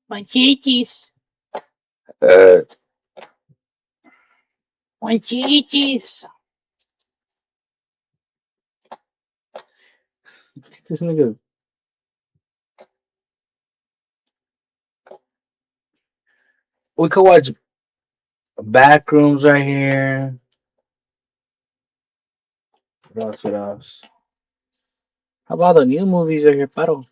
My chichis. Uh, My chichis. this nigga. We could watch Backrooms right here. What else? What else? How about the new movies right here, Paro?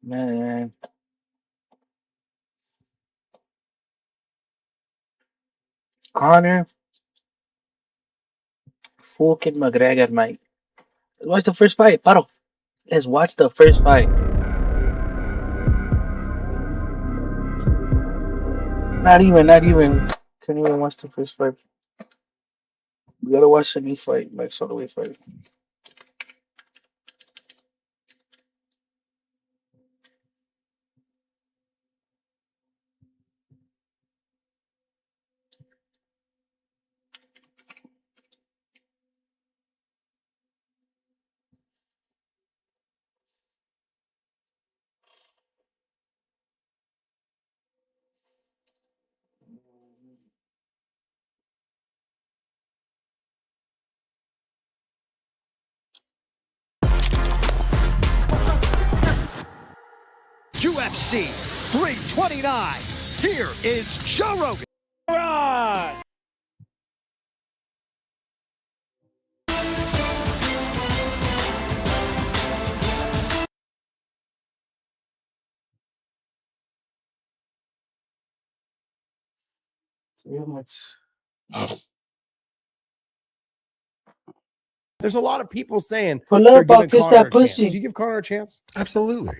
Man, Connor, fucking McGregor, mate. Watch the first fight, Paro. Let's watch the first fight. Not even. Can't even watch the first fight. We gotta watch the new fight, Max Holloway fight. UFC 329. Here is Joe Rogan. Yeah, much. There's a lot of people saying Pull they're up, I'll giving kiss Connor that a chance. pussy. Do you give Connor a chance? Absolutely.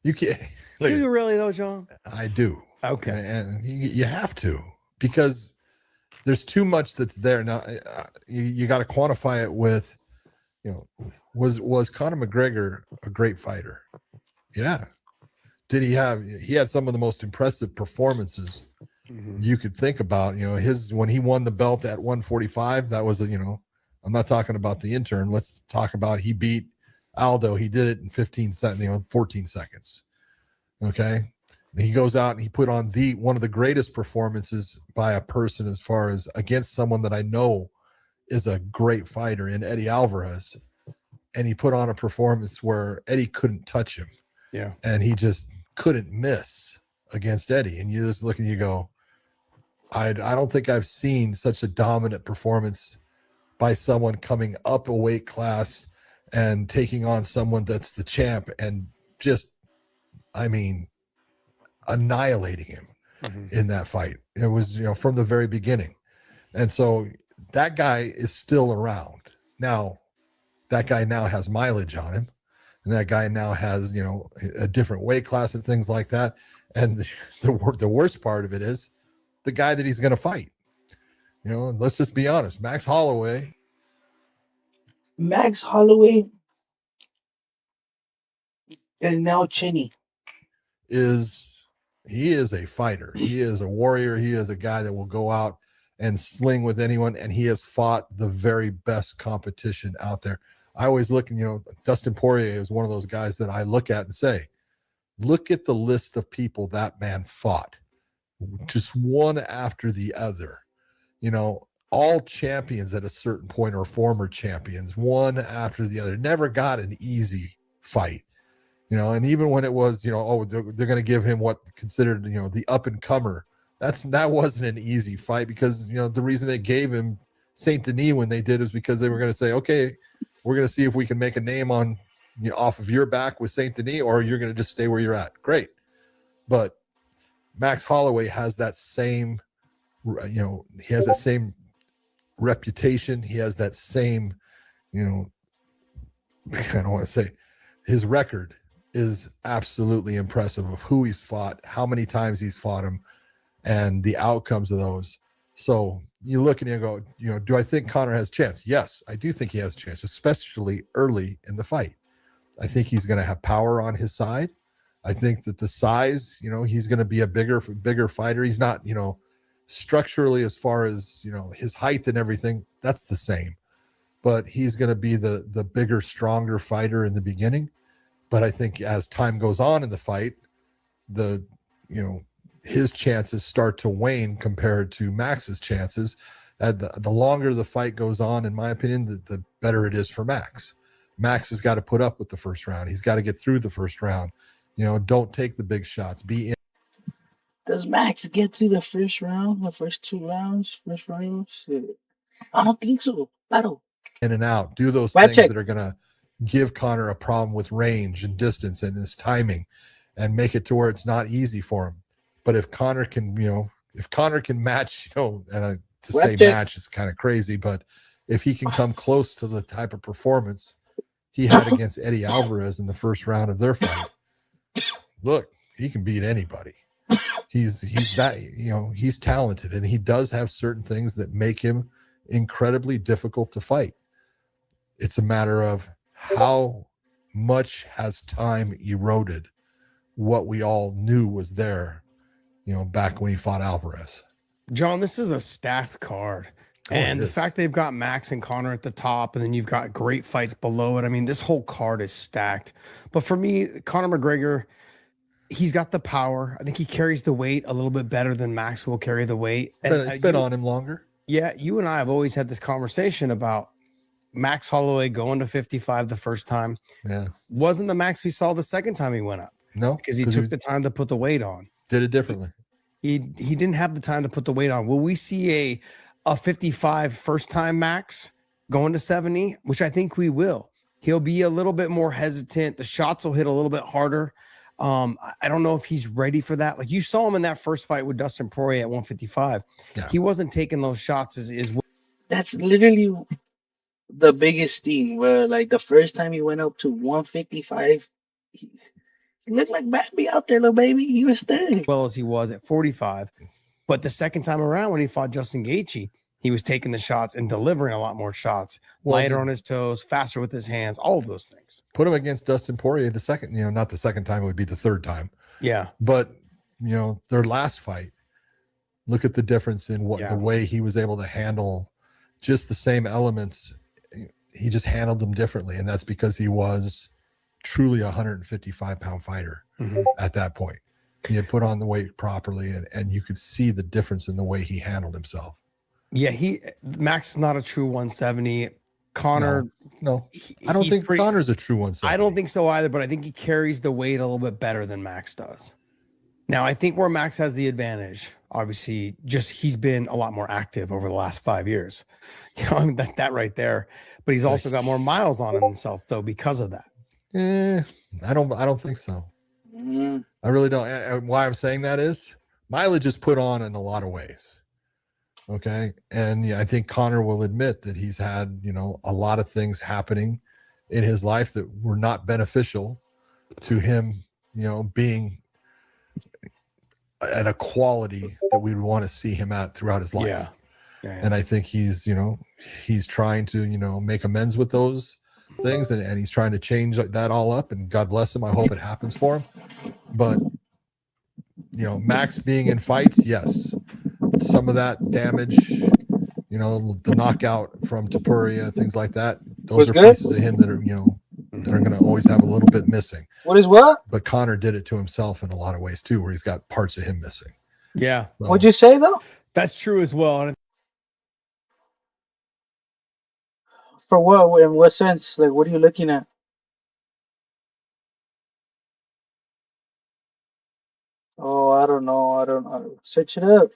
You can't. Look, Do you really, though, John? I do. Okay. And you have to, because there's too much that's there. Now, you got to quantify it with, was Conor McGregor a great fighter? Yeah. Did he had some of the most impressive performances you could think about. When he won the belt at 145, that was I'm not talking about the intern. Let's talk about, he beat Aldo. He did it in 15 seconds, 14 seconds. Okay. He goes out and he put on one of the greatest performances by a person, as far as against someone that I know is a great fighter, in Eddie Alvarez. And he put on a performance where Eddie couldn't touch him. Yeah. And he just couldn't miss against Eddie. And you just look and you go, I don't think I've seen such a dominant performance by someone coming up a weight class and taking on someone that's the champ, and just, annihilating him in that fight. It was, from the very beginning. And so that guy is still around. Now, that guy now has mileage on him, and that guy now has, a different weight class and things like that. And the worst part of it is the guy that he's going to fight. Let's just be honest. Max Holloway is now Chinny. He is a fighter. He is a warrior. He is a guy that will go out and sling with anyone, and he has fought the very best competition out there. I always look, and Dustin Poirier is one of those guys that I look at and say, look at the list of people that man fought, just one after the other. All champions at a certain point, or former champions, one after the other. Never got an easy fight. And even when it was, they're going to give him what considered, the up and comer. That wasn't an easy fight, because, the reason they gave him Saint Denis when they did is because they were going to say, okay, we're going to see if we can make a name on, off of your back with Saint Denis, or you're going to just stay where you're at. Great. But Max Holloway has that same he has that same reputation. He has that same, I don't want to say, his record is absolutely impressive of who he's fought, how many times he's fought him, and the outcomes of those. So you look and you go, do I think Conor has a chance? Yes, I do think he has a chance, especially early in the fight. I think he's going to have power on his side. I think that the size, he's going to be a bigger fighter. He's not, structurally, as far as, his height and everything, that's the same. But he's going to be the bigger, stronger fighter in the beginning. But I think as time goes on in the fight, his chances start to wane compared to Max's chances. And the longer the fight goes on, in my opinion, the better it is for Max. Max has got to put up with the first round. He's got to get through the first round. Don't take the big shots. Be in. Does Max get through the first round, the first 2 rounds, first rounds? I don't think so. Battle. In and out. Do those Watch things it. that are going to give Conor a problem with range and distance and his timing, and make it to where it's not easy for him. But if Conor can, match, and to say match is kind of crazy, but if he can come close to the type of performance he had against Eddie Alvarez in the first round of their fight, look, he can beat anybody. He's that, he's talented, and he does have certain things that make him incredibly difficult to fight. It's a matter of how much has time eroded what we all knew was there, back when he fought Alvarez. John, this is a stacked card. And the fact they've got Max and Conor at the top, and then you've got great fights below it. I mean, this whole card is stacked. But for me, Conor McGregor, he's got the power. I think he carries the weight a little bit better than Max will carry the weight. It's been on him longer. Yeah, you and I have always had this conversation about Max Holloway going to 55 the first time. Yeah. Wasn't the Max we saw the second time he went up. No. Because he took the time to put the weight on. Did it differently. He didn't have the time to put the weight on. Will we see a 55 first time Max going to 70, which I think we will? He'll be a little bit more hesitant. The shots will hit a little bit harder. I don't know if he's ready for that. Like you saw him in that first fight with Dustin Poirier at 155. Yeah. He wasn't taking those shots. That's literally the biggest thing, where like the first time he went up to 155, he looked like Bambi out there, little baby. He was dead. Well as he was at 45. But the second time around when he fought Justin Gaethje, he was taking the shots and delivering a lot more shots, lighter on his toes, faster with his hands, all of those things. Put him against Dustin Poirier the second, not the second time, it would be the third time. Yeah. But, their last fight, look at the difference in the way he was able to handle just the same elements. He just handled them differently. And that's because he was truly a 155-pound fighter at that point. He had put on the weight properly, and you could see the difference in the way he handled himself. Yeah, Max is not a true 170. Conor, no. I don't think Conor's a true 170. I don't think so either, but I think he carries the weight a little bit better than Max does. Now, I think where Max has the advantage, obviously, just he's been a lot more active over the last 5 years. I mean, that right there. But he's also got more miles on himself, though, because of that. I don't think so. I really don't. And why I'm saying that is mileage is put on in a lot of ways. Okay. And I think Conor will admit that he's had, a lot of things happening in his life that were not beneficial to him, being at a quality that we'd want to see him at throughout his life. Yeah. And I think he's trying to, make amends with those things, and he's trying to change that all up, and God bless him. I hope it happens for him. But, Max being in fights, yes, some of that damage, the knockout from Topuria, things like that, those are pieces of him that are, that are going to always have a little bit missing. What? But Conor did it to himself in a lot of ways too, where he's got parts of him missing. Yeah. So, what'd you say though? That's true as well. For what? In what sense? Like, what are you looking at? Oh, I don't know. I don't know. Search it up.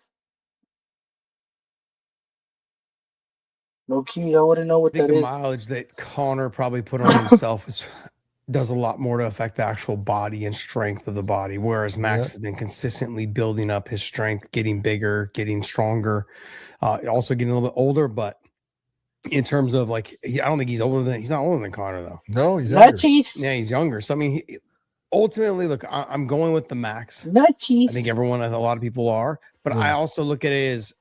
No key. I wouldn't know what that is. The mileage that Conor probably put on himself is does a lot more to affect the actual body and strength of the body, whereas Max has been consistently building up his strength, getting bigger, getting stronger, also getting a little bit older. But in terms of like, I don't think he's not older than Connor though. No, he's younger. Nutties. Yeah, he's younger. So I mean, ultimately, look, I'm going with the Max. Nutties. I think a lot of people are, but I also look at it as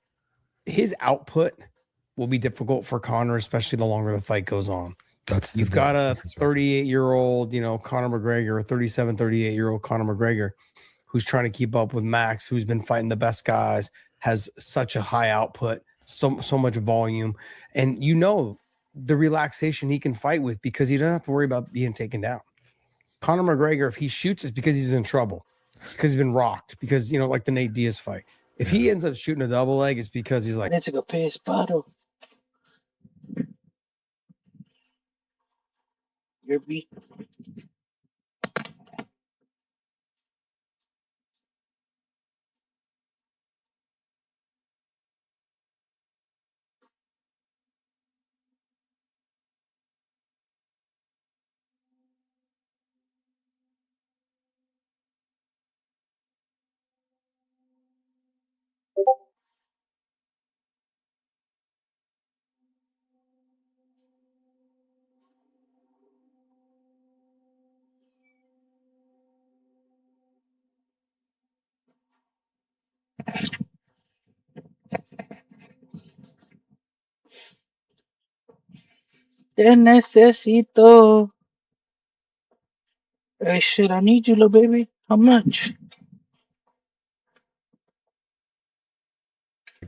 his output will be difficult for Connor, especially the longer the fight goes on. You've got a 38-year-old, Conor McGregor, a 37, 38-year-old Conor McGregor, who's trying to keep up with Max, who's been fighting the best guys, has such a high output, so much volume, and the relaxation he can fight with because he doesn't have to worry about being taken down. Conor McGregor, if he shoots, it's because he's in trouble, because he's been rocked, because like the Nate Diaz fight. If he ends up shooting a double leg, it's because he's like, I need to go pay his bottle. Your beat. Te necesito. Hey, shit, I need you, little baby. How much?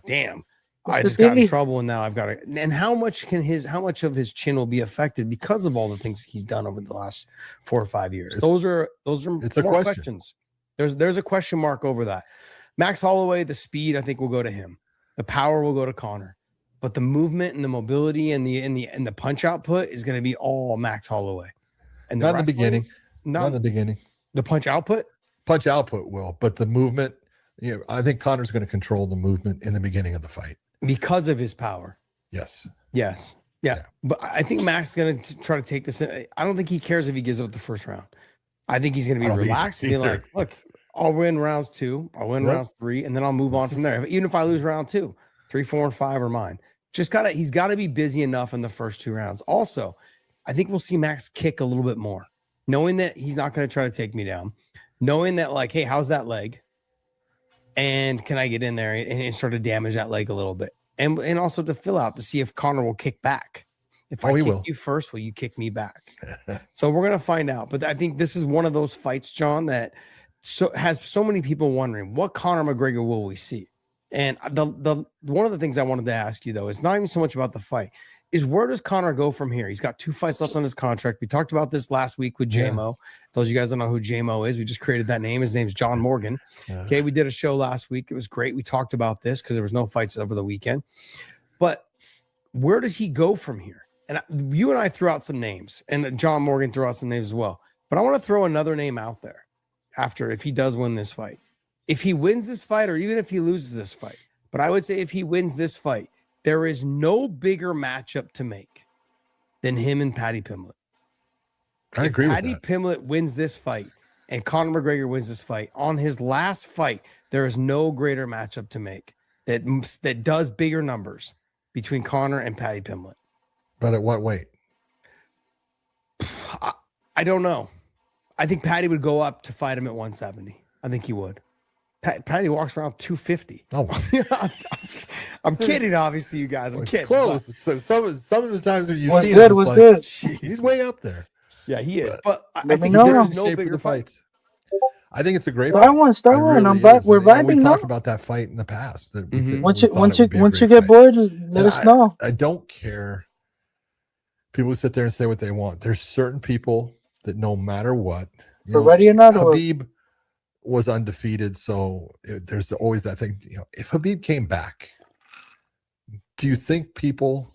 damn, What's I the just got in dealie? trouble, and now I've got to. And how much of his chin will be affected because of all the things he's done over the last 4 or 5 years? Those are it's a more question. questions. There's a question mark over that. Max Holloway, the speed I think will go to him. The power will go to Connor. But the movement and the mobility and the punch output is going to be all Max Holloway. And not in the beginning. Not in the beginning. The punch output? Punch output will, but the movement, I think Connor's going to control the movement in the beginning of the fight. Because of his power. Yes. Yeah. But I think Max is going to try to take this in. I don't think he cares if he gives up the first round. I think he's going to be relaxed and be like, look, I'll win rounds 2, I'll win rounds 3, and then I'll move on from there. Even if I lose round 2, 3, 4, and 5 are mine. He's got to be busy enough in the first 2 rounds. Also, I think we'll see Max kick a little bit more, knowing that he's not going to try to take me down, knowing that like, hey, how's that leg? And can I get in there and start to damage that leg a little bit? And also to fill out to see if Connor will kick back. If I kick you first, will you kick me back? So we're going to find out. But I think this is one of those fights, John, that has so many people wondering, what Conor McGregor will we see? And the one of the things I wanted to ask you, though, is not even so much about the fight, is where does Conor go from here? He's got 2 fights left on his contract. We talked about this last week with JMO. Those of you guys don't know who JMO is, we just created that name. His name's John Morgan. Okay, we did a show last week. It was great. We talked about this because there was no fights over the weekend. But where does he go from here? And you and I threw out some names, and John Morgan threw out some names as well. But I want to throw another name out there after, if he does win this fight. If he wins this fight, or even if he loses this fight, but I would say if he wins this fight, there is no bigger matchup to make than him and Paddy Pimblett. I agree with that. Paddy Pimblett wins this fight and Conor McGregor wins this fight, on his last fight, there is no greater matchup to make that does bigger numbers between Conor and Paddy Pimblett. But at what weight? I don't know. I think Paddy would go up to fight him at 170. I think he would. Paddy walks around 250. Oh, I'm kidding, obviously, you guys. I'm kidding. Close. So some of the times when you see him, was good. He's way up there. Yeah, he is. But I let me think know. there's no bigger fights. I think it's a great Start fight. one. Start one. I'm back. We're vibing We now. talked about that fight in the past. That Once you get bored, let us know. I don't care. People sit there and say what they want. There's certain people that no matter what, We're ready or not. Habib was undefeated, so there's always that thing. If Habib came back, do you think people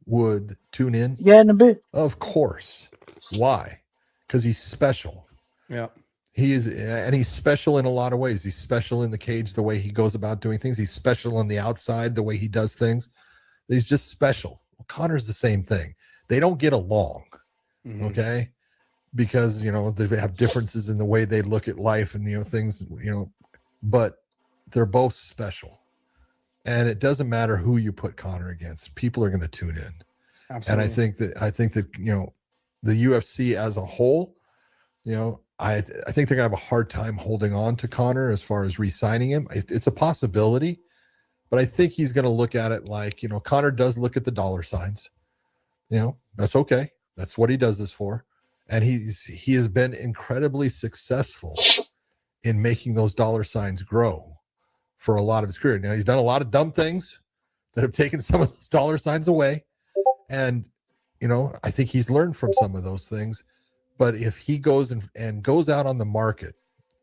would tune in? Yeah, in a bit. Of course. Why? Because he's special. Yeah. He's special in a lot of ways. He's special in the cage, the way he goes about doing things. He's special on the outside, the way he does things. He's just special. Well, Conor's the same thing. They don't get along. Okay. because they have differences in the way they look at life and things, but they're both special. And it doesn't matter who you put Conor against, people are going to tune in. Absolutely. And I think that the UFC as a whole, I think they're gonna have a hard time holding on to Conor as far as re-signing him. It's a possibility, but I think he's gonna look at it like, Conor does look at the dollar signs. That's okay. That's what he does this for. And he has been incredibly successful in making those dollar signs grow for a lot of his career. Now he's done a lot of dumb things that have taken some of those dollar signs away. And, I think he's learned from some of those things. But if he goes and goes out on the market,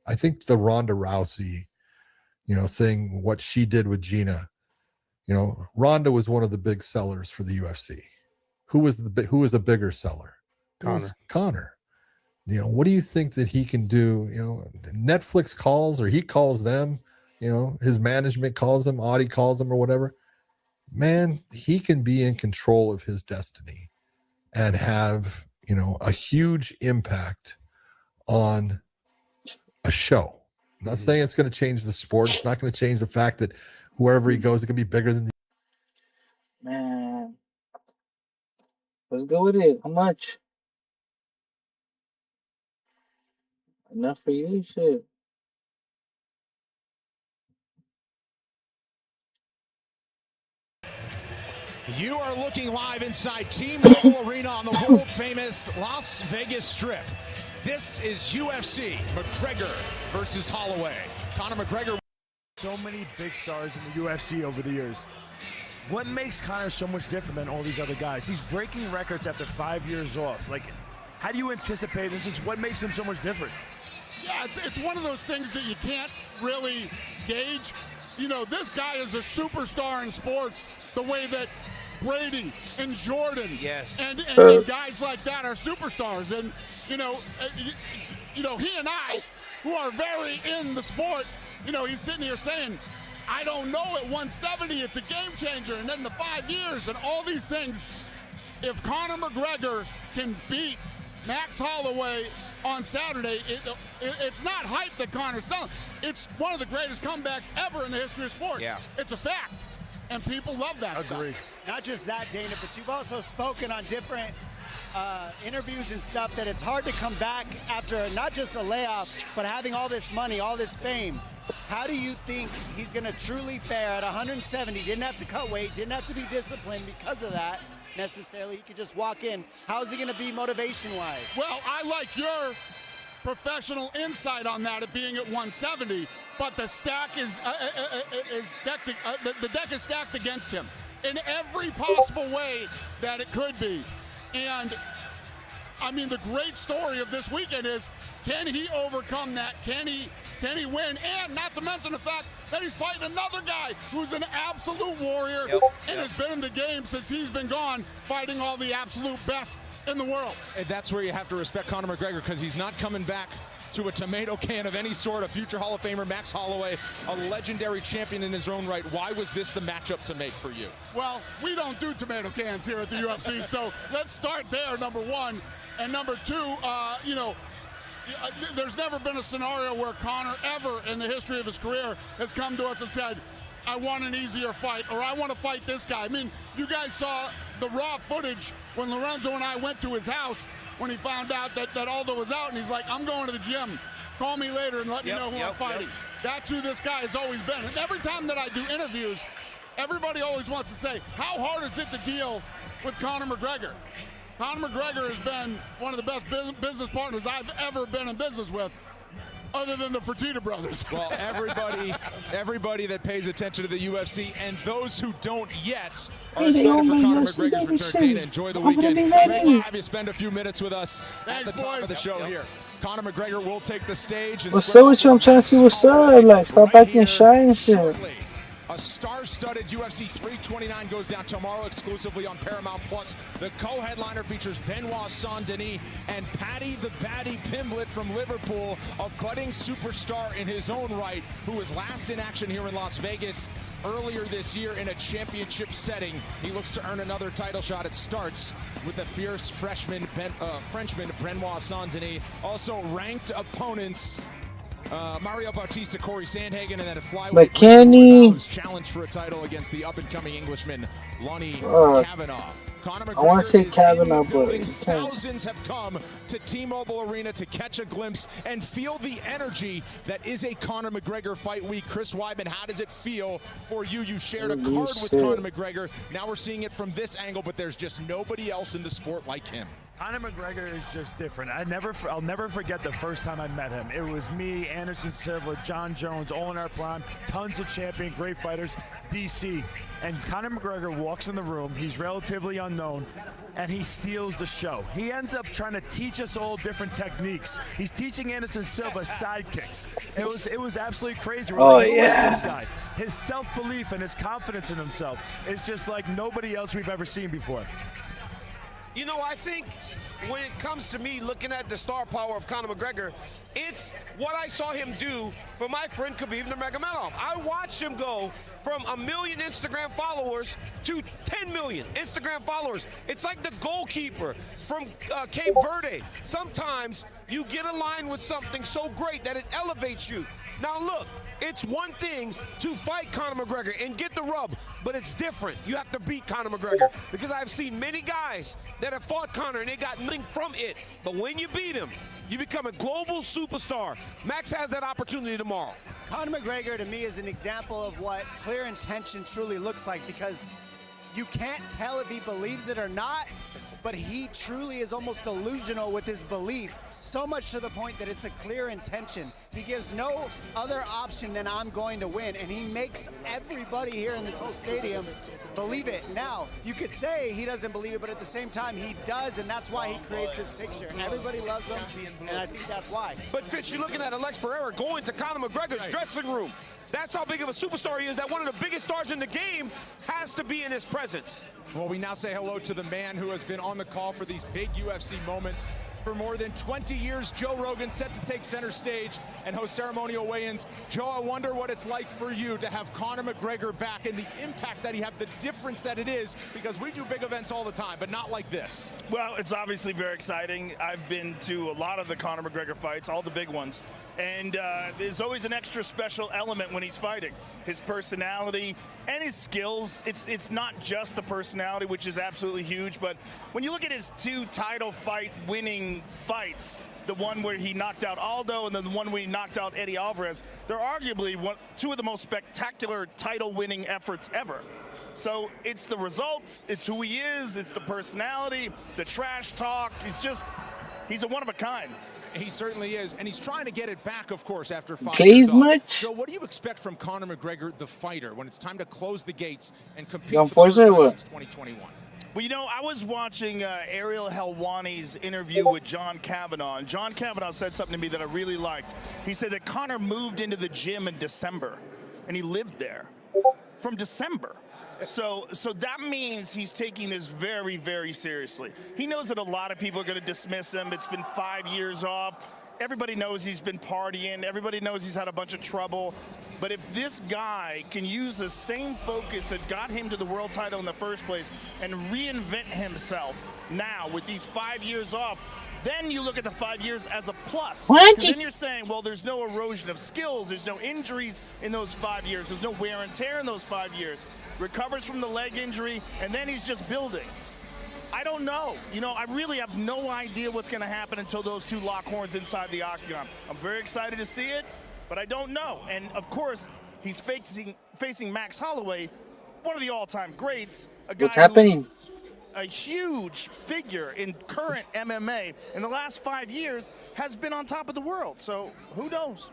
I think the Ronda Rousey, thing, what she did with Gina, Ronda was one of the big sellers for the UFC. Who was a bigger seller? Conor. What do you think that he can do? Netflix calls, or he calls them, his management calls him, Audi calls him, or whatever. Man, he can be in control of his destiny and have, a huge impact on a show. I'm not saying it's going to change the sport. It's not going to change the fact that wherever he goes, it can be bigger than Man, let's go with it. How much? Enough for you, shit. You are looking live inside T-Mobile Arena on the world-famous Las Vegas Strip. This is UFC McGregor versus Holloway. Conor McGregor. So many big stars in the UFC over the years. What makes Conor so much different than all these other guys? He's breaking records after 5 years off. Like, how do you anticipate, and just what makes him so much different? Yeah, it's one of those things that you can't really gauge. This guy is a superstar in sports the way that Brady and Jordan and guys like that are superstars. And, he and I, who are very in the sport, he's sitting here saying, I don't know, at 170, it's a game changer. And then the 5 years and all these things, if Conor McGregor can beat Max Holloway on Saturday, it's not hype that Conor's selling. It's one of the greatest comebacks ever in the history of sport. Yeah. It's a fact. And people love that stuff. Not just that, Dana, but you've also spoken on different interviews and stuff that it's hard to come back after not just a layoff, but having all this money, all this fame. How do you think he's going to truly fare at 170? Didn't have to cut weight, didn't have to be disciplined because of that necessarily. He could just walk in. How's he going to be motivation-wise? Well, I like your professional insight on that, it being at 170, but the stack is decked, the deck is stacked against him in every possible way that it could be. And I mean, the great story of this weekend is, can he overcome that? Can he win? And not to mention the fact that he's fighting another guy who's an absolute warrior and has been in the game since he's been gone, fighting all the absolute best in the world. And that's where you have to respect Conor McGregor, because he's not coming back to a tomato can of any sort. A future Hall of Famer, Max Holloway, a legendary champion in his own right. Why was this the matchup to make for you? Well, we don't do tomato cans here at the UFC, so let's start there, number one. And number two, there's never been a scenario where Conor ever in the history of his career has come to us and said, I want an easier fight, or I want to fight this guy. I mean, you guys saw the raw footage when Lorenzo and I went to his house when he found out that Aldo was out, and he's like, I'm going to the gym. Call me later and let me know who I'm fighting. That's who this guy has always been. And every time that I do interviews, everybody always wants to say, how hard is it to deal with Conor McGregor? Conor McGregor has been one of the best business partners I've ever been in business with, other than the Fertitta brothers. Well, everybody that pays attention to the UFC and those who don't yet are excited for Conor McGregor's return. Dana, enjoy the weekend. Great to have you spend a few minutes with us at the top of the show here. Conor McGregor will take the stage. What's up with you? I'm trying to see what's up. Like, stop acting shy and shit. A star-studded star-studded UFC 329 goes down tomorrow exclusively on Paramount Plus. The co-headliner features Benoit Saint-Denis and Paddy the Baddy Pimblett from Liverpool, a budding superstar in his own right, who was last in action here in Las Vegas earlier this year in a championship setting. He looks to earn another title shot. It starts with the fierce Frenchman Benoit Saint-Denis. Also ranked opponents Mario Bautista, Corey Sandhagen, and then a flyweight McKinney challenge for a title against the up-and-coming Englishman Lonnie Kavanaugh. Conor McGregor, I want to say Kavanaugh, but thousands have come to T-Mobile Arena to catch a glimpse and feel the energy that is a Conor McGregor fight week. Chris Weidman, how does it feel for you? You shared a card with Conor McGregor. Now we're seeing it from this angle, but there's just nobody else in the sport like him. Conor McGregor is just different. I'll never forget the first time I met him. It was me, Anderson Silva, John Jones, all in our prime, tons of champion, great fighters, DC. And Conor McGregor walks in the room. He's relatively unknown, and he steals the show. He ends up trying to teach us all different techniques. He's teaching Anderson Silva side kicks. It was absolutely crazy. We're like, who is this guy? His self-belief and his confidence in himself is just like nobody else we've ever seen before. You know, I think when it comes to me looking at the star power of Conor McGregor, it's what I saw him do for my friend Khabib Nurmagomedov. I watched him go from 1 million Instagram followers to 10 million Instagram followers. It's like the goalkeeper from Cape Verde. Sometimes you get aligned with something so great that it elevates you. Now look, it's one thing to fight Conor McGregor and get the rub, but it's different. You have to beat Conor McGregor, because I've seen many guys that have fought Conor and they got nothing from it. But when you beat him, you become a global superstar. Max has that opportunity tomorrow. Conor McGregor, to me, is an example of what clear intention truly looks like, because you can't tell if he believes it or not, but he truly is almost delusional with his belief. So much to the point that it's a clear intention. He gives no other option than I'm going to win, and he makes everybody here in this whole stadium believe it. Now, you could say he doesn't believe it, but at the same time, he does, and that's why he creates this picture. Everybody loves him, and I think that's why. But, Fitz, you're looking at Alex Pereira going to Conor McGregor's dressing room. That's how big of a superstar he is, that one of the biggest stars in the game has to be in his presence. Well, we now say hello to the man who has been on the call for these big UFC moments for more than 20 years. Joe Rogan set to take center stage and host ceremonial weigh-ins. Joe, I wonder what it's like for you to have Conor McGregor back and the impact that he had, the difference that it is, because we do big events all the time, but not like this. Well, it's obviously very exciting. I've been to a lot of the Conor McGregor fights, all the big ones. And there's always an extra special element when he's fighting. His personality and his skills. It's not just the personality, which is absolutely huge, but when you look at his 2 title fight winning fights, the one where he knocked out Aldo and then the one where he knocked out Eddie Alvarez, they're arguably 2 of the most spectacular title winning efforts ever. So it's the results, it's who he is, it's the personality, the trash talk. He's a one of a kind. He certainly is, and he's trying to get it back, of course, after 5 Plays years off. much? So what do you expect from Conor McGregor, the fighter, when it's time to close the gates and compete You for the first time what? since 2021? Well, you know, I was watching Ariel Helwani's interview with John Kavanaugh, and John Kavanaugh said something to me that I really liked. He said that Conor moved into the gym in December, and he lived there from December. So that means he's taking this very, very seriously. He knows that a lot of people are going to dismiss him. It's been 5 years off. Everybody knows he's been partying. Everybody knows he's had a bunch of trouble. But if this guy can use the same focus that got him to the world title in the first place and reinvent himself now with these 5 years off, then you look at the 5 years as a plus. Because then you're saying, well, there's no erosion of skills. There's no injuries in those 5 years. There's no wear and tear in those 5 years. Recovers from the leg injury, and then he's just building. I don't know. You know, I really have no idea what's going to happen until those 2 lock horns inside the octagon. I'm very excited to see it, but I don't know. And, of course, he's facing Max Holloway, one of the all-time greats. A guy What's happening? A huge figure in current MMA in the last 5 years, has been on top of the world. So who knows?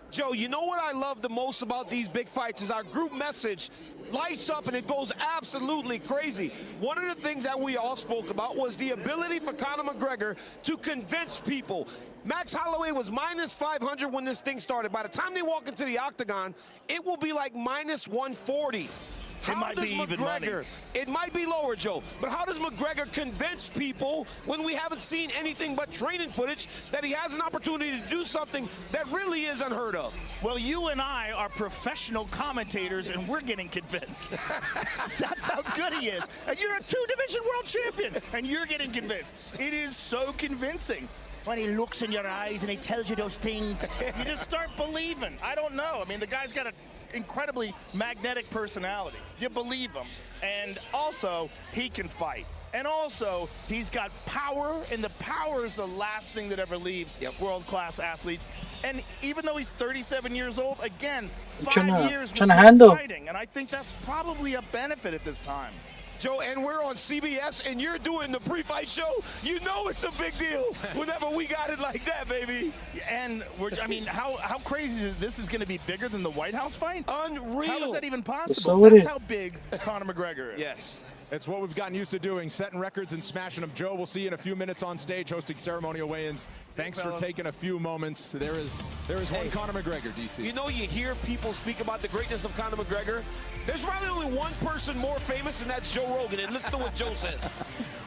Joe, you know what I love the most about these big fights is our group message lights up and it goes absolutely crazy. One of the things that we all spoke about was the ability for Conor McGregor to convince people. Max Holloway was minus 500 when this thing started. By the time they walk into the octagon, it will be like minus 140. How does McGregor, it might be lower, Joe, but how does McGregor convince people when we haven't seen anything but training footage that he has an opportunity to do something that really is unheard of? Well, you and I are professional commentators, and we're getting convinced. That's how good he is. And you're a 2-division world champion, and you're getting convinced. It is so convincing. When he looks in your eyes and he tells you those things, you just start believing. I don't know. I mean, the guy's got an incredibly magnetic personality. You believe him. And also, he can fight. And also, he's got power, and the power is the last thing that ever leaves world-class athletes. And even though he's 37 years old, again, 5 years fighting. And I think that's probably a benefit at this time. Joe, and we're on CBS, and you're doing the pre-fight show. You know it's a big deal whenever we got it like that, baby. And I mean, how crazy is this? Is going to be bigger than the White House fight? Unreal. How is that even possible? So That's how big Conor McGregor is. Yes. It's what we've gotten used to doing, setting records and smashing them. Joe, we'll see you in a few minutes on stage hosting ceremonial weigh-ins. Thanks for taking a few moments. There is one Conor McGregor, DC. You know, you hear people speak about the greatness of Conor McGregor. There's probably only one person more famous, and that's Joe Rogan. And listen to what Joe says.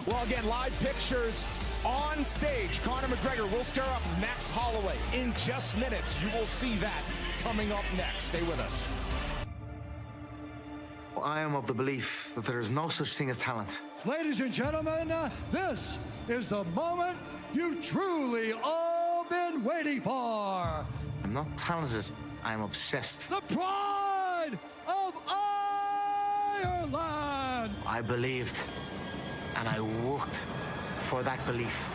Well, again, live pictures on stage. Conor McGregor will stir up Max Holloway in just minutes. You will see that coming up next. Stay with us. I am of the belief that there is no such thing as talent. Ladies and gentlemen, this is the moment you've truly all been waiting for. I'm not talented, I am obsessed. The pride of Ireland! I believed, and I worked for that belief.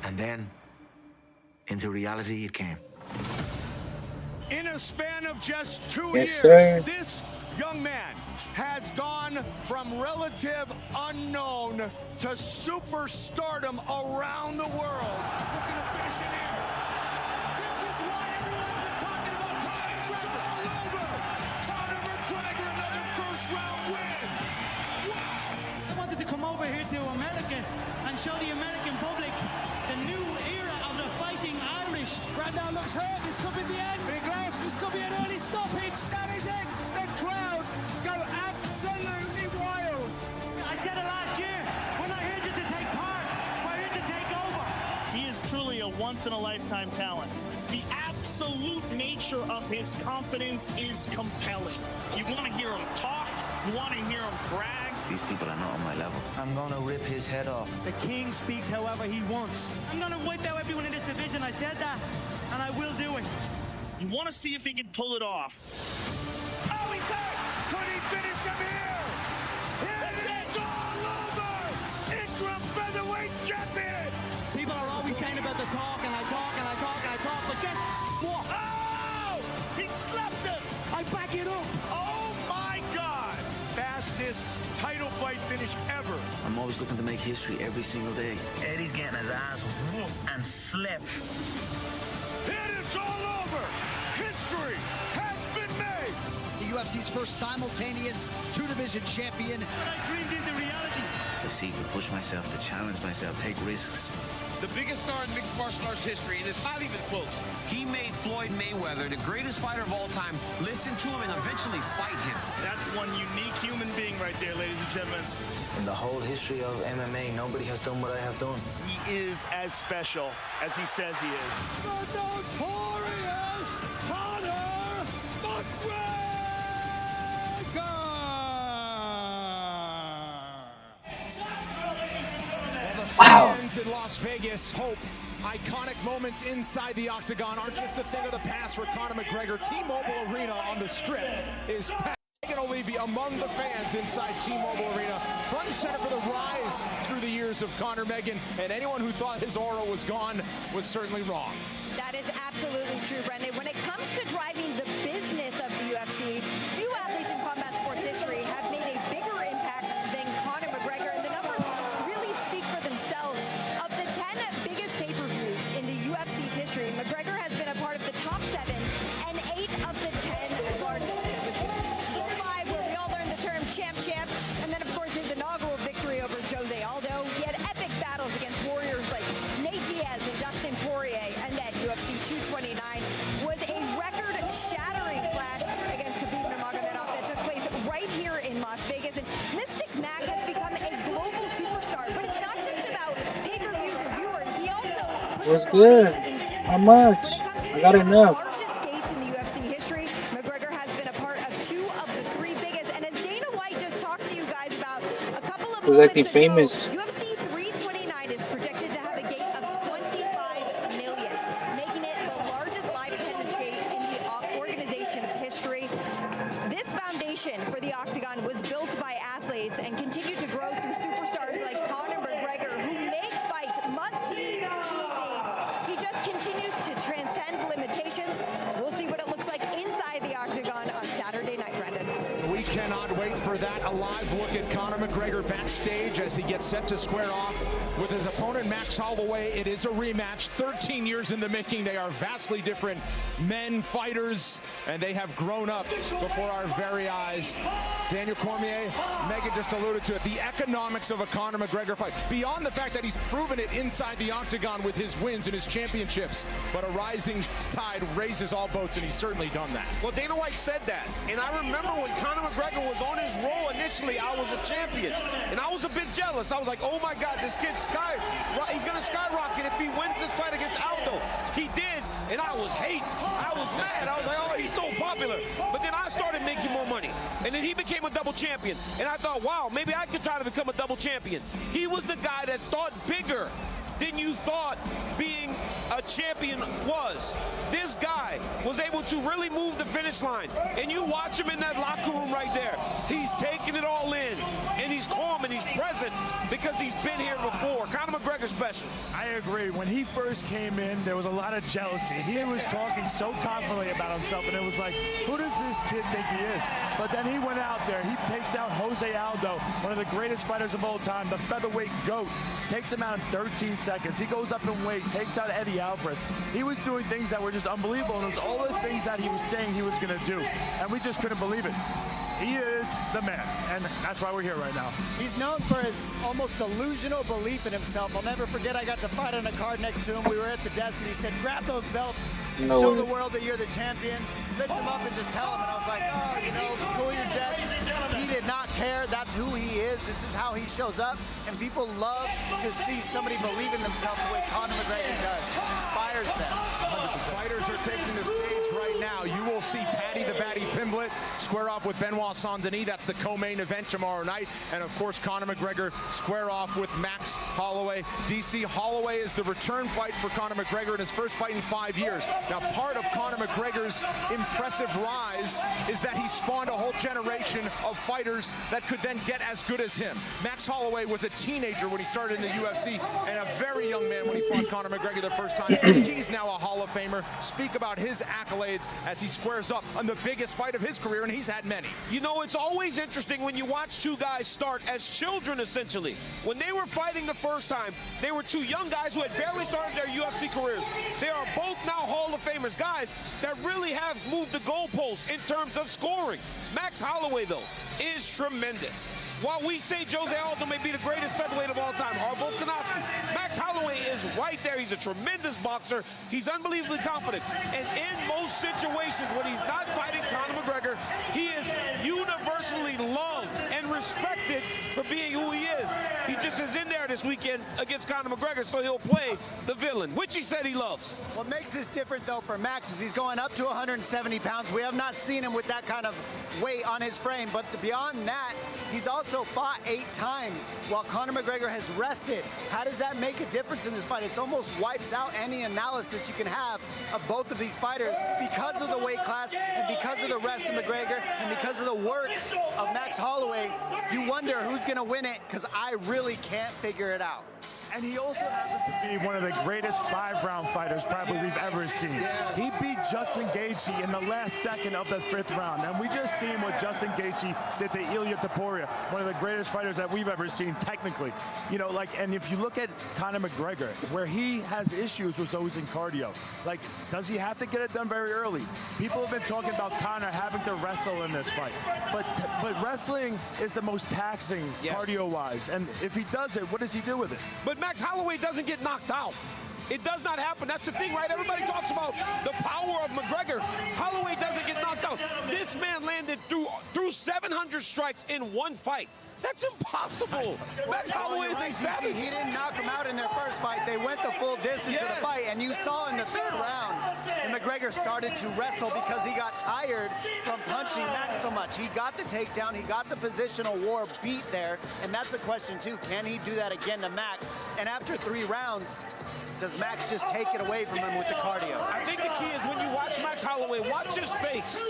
And then, into reality it came. In a span of just 2 Yes, years, sir. this young man has gone from relative unknown to superstardom around the world. Looking to finish it here. This is why everyone's been talking about Conor McGregor. It's all over. Conor McGregor, another first-round win. Wow. I wanted to come over here to America and show the American public the new era of the fighting Irish. Brandon looks hurt. This could be the end. Big left. This could be an early stoppage. That is it. The crowd go absolutely wild. I said it last year. We're not here just to take part. We're here to take over. He is truly a once-in-a-lifetime talent. The absolute nature of his confidence is compelling. You want to hear him talk. You want to hear him brag. These people are not on my level. I'm gonna rip his head off. The king speaks however he wants. I'm going to wipe out everyone in this division. I said that, and I will do it. You want to see if he can pull it off. Oh, he's hurt. Could he finish him here? It's all over. Interim featherweight champion. People are always saying about the talk, and I talk, and I talk, and I talk, but guess what? Oh! He slapped him. I back it up. Oh, my God. Fastest title fight finish ever. I'm always looking to make history every single day. Eddie's getting his ass whooped and slept. It is all over. History has been made. The UFC's first simultaneous 2-division champion. When I dreamed into reality. I seek to push myself, to challenge myself, take risks. The biggest star in mixed martial arts history, and it's not even close. He made Floyd Mayweather, the greatest fighter of all time, listen to him and eventually fight him. That's one unique human being right there, ladies and gentlemen. In the whole history of MMA, nobody has done what I have done. He is as special as he says he is. The notorious Conor McGregor! Wow. Fans in Las Vegas hope iconic moments inside the octagon aren't just a thing of the past for Conor McGregor. T-Mobile Arena on the Strip is packed. Megan O'Leary among the fans inside T-Mobile Arena, front and center for the rise through the years of Conor McGregor, and anyone who thought his aura was gone was certainly wrong. That is absolutely true, Brendan. When it comes to driving the business of the UFC, few athletes in combat sports history have made a bigger impact than Conor McGregor, and the numbers really speak for themselves. Of the 10 biggest pay-per-views in the UFC's history, McGregor has been a part of the top 7 and 8 of the 10 largest, which was 205, where we all learned the term champ, and then, of course, his inaugural victory over Jose Aldo. He had epic battles against warriors like Nate Diaz and Dustin Poirier, and then UFC 229 was a record What's good? How much? I got enough. Largest gates in the UFC history. McGregor has been a part of 2 of the 3 biggest. And as Dana White just talked to you guys about a couple of He's moments acting ago, famous. UFC 329 is projected to have a gate of 25 million, making it the largest live attendance gate in the organization's history. This foundation for the Octagon was built by athletes and continued to grow through superstars like Conor McGregor, who make fights must-see TV. He just continues to transcend limitations. We'll see what it looks like inside the Octagon on Saturday night, Brendan. We cannot wait for that. A live look at Conor McGregor backstage as he gets set to square off with his opponent Max Holloway. It is a rematch, 13 years in the making. They are vastly different men, fighters, and they have grown up before our very eyes. Daniel Cormier, Megan just alluded to it, the economics of a Conor McGregor fight. Beyond the fact that he's proven it inside the Octagon with his wins and his championships, but a rising tide raises all boats, and he's certainly done that. Well, Dana White said that, and I remember when Conor McGregor was on his roll initially, I was a champion, and I was a bit jealous. I was like, oh my God, this kid's he's going to skyrocket if he wins this fight against Aldo. He did, and I was I was mad. I was like, oh, he's so popular. But then I started making more money, and then he became a double champion, and I thought, wow, maybe I could try to become a double champion. He was the guy that thought bigger than you thought being a champion was. This guy was able to really move the finish line. And you watch him in that locker room right there. He's taking it all in. And he's calm and he's present because he's been here before. Conor McGregor special. I agree. When he first came in, there was a lot of jealousy. He was talking so confidently about himself, and it was like, who does this kid think he is? But then he went out there. He takes out Jose Aldo, one of the greatest fighters of all time, the featherweight GOAT. Takes him out in 13 seconds. He goes up in weight, takes out Eddie Alvarez. He was doing things that were just unbelievable, and it was all the things that he was saying he was going to do, and we just couldn't believe it. He is the man, and that's why we're here right now. He's known for his almost delusional belief in himself. I'll never forget, I got to fight on a card next to him. We were at the desk, and he said, grab those belts and show the world that you're the champion. Lift him up and just tell him. And I was like, oh, you know, cool your jets. He did not care. That's who he is. This is how he shows up. And people love to see somebody believe in themselves the way Conor McGregor does. It inspires them. Fighters are taking the stage right now. You will see Paddy the Baddy Pimblett square off with Benoit Saint-Denis. That's the co-main event tomorrow night. And of course, Conor McGregor square off with Max Holloway. DC Holloway is the return fight for Conor McGregor in his first fight in 5 years. Now, part of Conor McGregor's impressive rise is that he spawned a whole generation of fighters that could then get as good as him. Max Holloway was a teenager when he started in the UFC and a very young man when he fought Conor McGregor the first time. He's now a Hall of Famer. Speak about his accolades as he squares up on the biggest fight of his career, and he's had many. You know, it's always interesting when you watch two guys start as children, essentially. When they were fighting the first time, they were two young guys who had barely started their UFC careers. They are both now Hall of Famers, guys that really have moved the goalposts in terms of scoring. Max Holloway, though, is tremendous. While we say Jose Aldo may be the greatest featherweight of all time, or Volkanovski, Max Holloway is right there. He's a tremendous boxer. He's unbelievably confident. And in most situations, when he's not fighting Conor McGregor, he is universally loved and respected for being who he is. He just is in there this weekend against Conor McGregor, so he'll play the villain, which he said he loves. What makes this different, though, for Max is he's going up to 170 pounds. We have not seen him with that kind of weight on his frame, but beyond that, he's also fought 8 times while Conor McGregor has rested. How does that make a difference in this fight? It almost wipes out any analysis you can have of both of these fighters because of the weight class and because of the rest of McGregor and because of the work of Max Holloway. You wonder who's going to win it, because I really can't figure it out. And he also happens to be one of the greatest 5-round fighters probably we've ever seen. He beat Justin Gaethje in the last second of the 5th round. And we just seen what Justin Gaethje did to Ilia Topuria, one of the greatest fighters that we've ever seen technically. You know, like, and if you look at Conor McGregor, where he has issues was always in cardio. Like, does he have to get it done very early? People have been talking about Conor having to wrestle in this fight. But wrestling is the most taxing cardio-wise. And if he does it, what does he do with it? But Max Holloway doesn't get knocked out. It does not happen. That's the thing, right? Everybody talks about the power of McGregor. Holloway doesn't get knocked out. This man landed through 700 strikes in one fight. That's impossible. Max Holloway is a savage. He didn't knock him out in their first fight. They went the full distance of the fight, and you saw in the third round, and McGregor started to wrestle because he got tired from punching Max so much. He got the takedown, he got the positional war beat there, and that's the question too. Can he do that again to Max? And after 3 rounds, does Max just take it away from him with the cardio? I think the key is when you watch Max Holloway, watch his face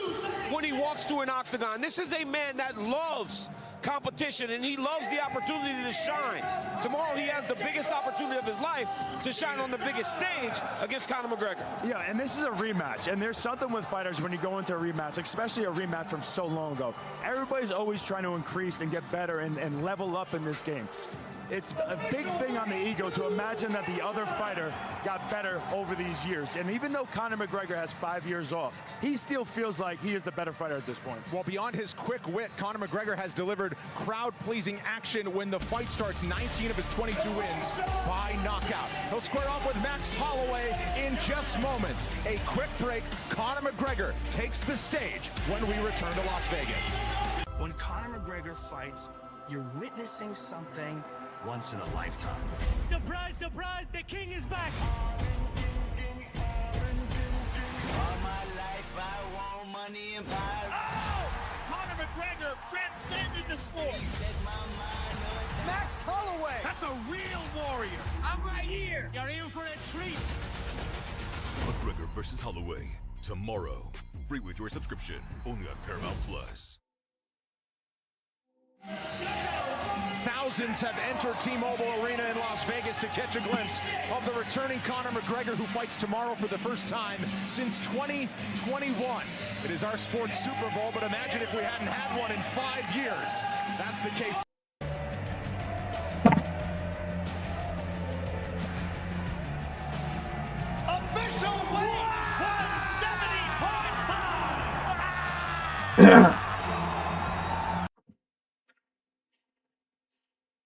when he walks through an octagon. This is a man that loves competition, and he loves the opportunity to shine. Tomorrow he has the biggest opportunity of his life to shine on the biggest stage against Conor McGregor. Yeah, and this is a rematch, and there's something with fighters when you go into a rematch, especially a rematch from so long ago. Everybody's always trying to increase and get better and level up in this game. It's a big thing on the ego to imagine that the other fighter got better over these years. And even though Conor McGregor has 5 years off, he still feels like he is the better fighter at this point. Well, beyond his quick wit, Conor McGregor has delivered crowd-pleasing action when the fight starts. 19 of his 22 wins by knockout. He'll square off with Max Holloway in just moments. A quick break. Conor McGregor takes the stage when we return to Las Vegas. When Conor McGregor fights, you're witnessing something once in a lifetime. Surprise, surprise, the king is back. All my life I want money and power. Oh! Conor McGregor transcended the sport. Max Holloway. That's a real warrior. I'm right here. You're in for a treat. McGregor versus Holloway tomorrow. Free with your subscription. Only on Paramount Plus. Thousands have entered T-Mobile Arena in Las Vegas to catch a glimpse of the returning Conor McGregor, who fights tomorrow for the first time since 2021. It is our sports Super Bowl, but imagine if we hadn't had one in 5 years. That's the case. Official weight 170.5.